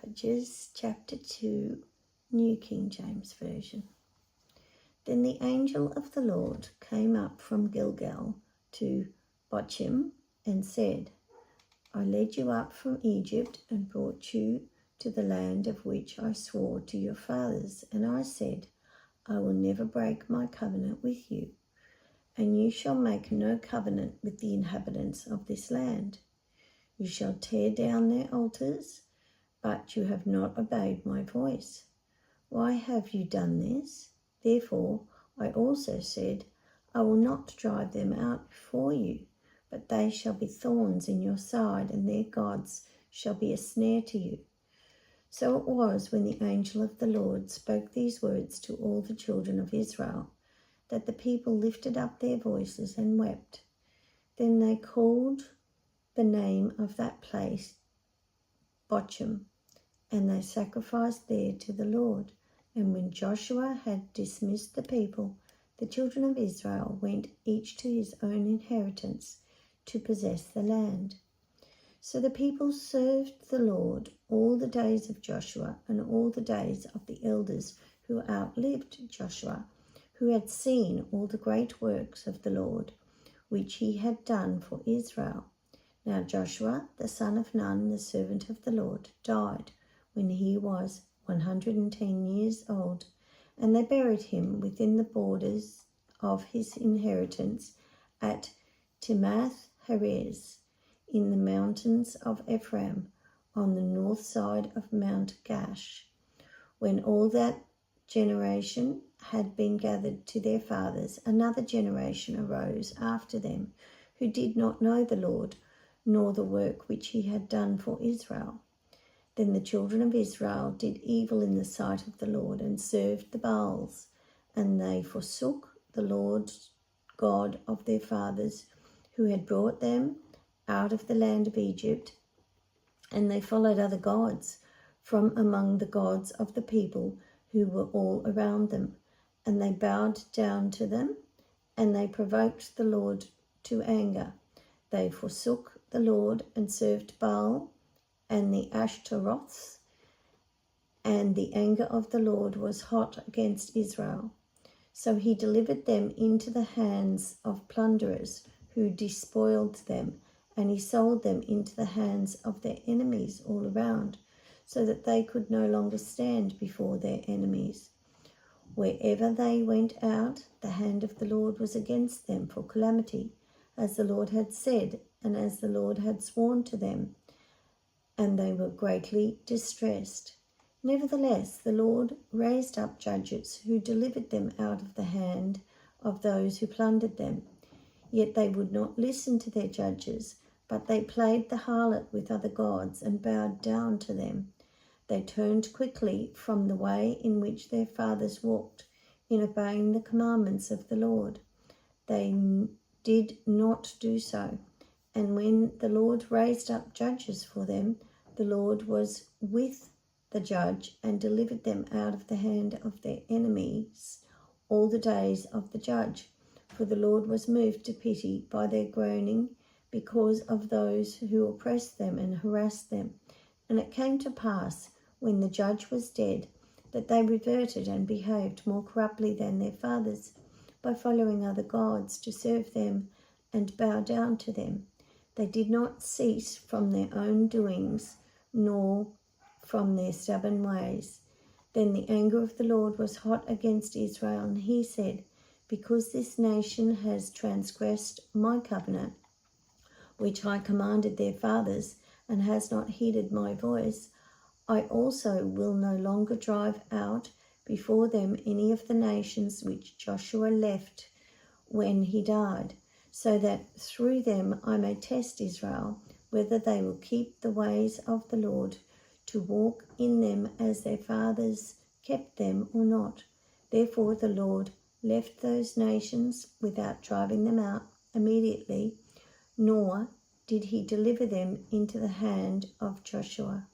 Judges chapter 2, New King James Version. Then the angel of the Lord came up from Gilgal to Bochim and said, I led you up from Egypt and brought you to the land of which I swore to your fathers. And I said, I will never break my covenant with you, and you shall make no covenant with the inhabitants of this land. You shall tear down their altars, but you have not obeyed my voice. Why have you done this? Therefore I also said, I will not drive them out before you, but they shall be thorns in your side, and their gods shall be a snare to you. So it was, when the angel of the Lord spoke these words to all the children of Israel, that the people lifted up their voices and wept. Then they called the name of that place Bochim, and they sacrificed there to the Lord. And when Joshua had dismissed the people, the children of Israel went each to his own inheritance to possess the land. So the people served the Lord all the days of Joshua and all the days of the elders who outlived Joshua, who had seen all the great works of the Lord, which he had done for Israel. Now Joshua, the son of Nun, the servant of the Lord, died when he was 110 years old, and they buried him within the borders of his inheritance at Timnath-Heres in the mountains of Ephraim on the north side of Mount Gash. When all that generation had been gathered to their fathers, another generation arose after them who did not know the Lord, nor the work which he had done for Israel. Then the children of Israel did evil in the sight of the Lord and served the Baals, and they forsook the Lord God of their fathers, who had brought them out of the land of Egypt, and they followed other gods from among the gods of the people who were all around them, and they bowed down to them, and they provoked the Lord to anger. They forsook the Lord and served Baal and the Ashtaroths, and the anger of the Lord was hot against Israel. So he delivered them into the hands of plunderers who despoiled them, and he sold them into the hands of their enemies all around, so that they could no longer stand before their enemies. Wherever they went out, the hand of the Lord was against them for calamity, as the Lord had said, and as the Lord had sworn to them, and they were greatly distressed. Nevertheless, the Lord raised up judges who delivered them out of the hand of those who plundered them. Yet they would not listen to their judges, but they played the harlot with other gods and bowed down to them. They turned quickly from the way in which their fathers walked, in obeying the commandments of the Lord. They did not do so. And when the Lord raised up judges for them, the Lord was with the judge and delivered them out of the hand of their enemies all the days of the judge. For the Lord was moved to pity by their groaning because of those who oppressed them and harassed them. And it came to pass, when the judge was dead, that they reverted and behaved more corruptly than their fathers, by following other gods to serve them and bow down to them. They did not cease from their own doings, nor from their stubborn ways. Then the anger of the Lord was hot against Israel, and he said, because this nation has transgressed my covenant, which I commanded their fathers, and has not heeded my voice, I also will no longer drive out before them any of the nations which Joshua left when he died, so that through them I may test Israel, whether they will keep the ways of the Lord, to walk in them as their fathers kept them or not. Therefore the Lord left those nations without driving them out immediately, nor did he deliver them into the hand of Joshua.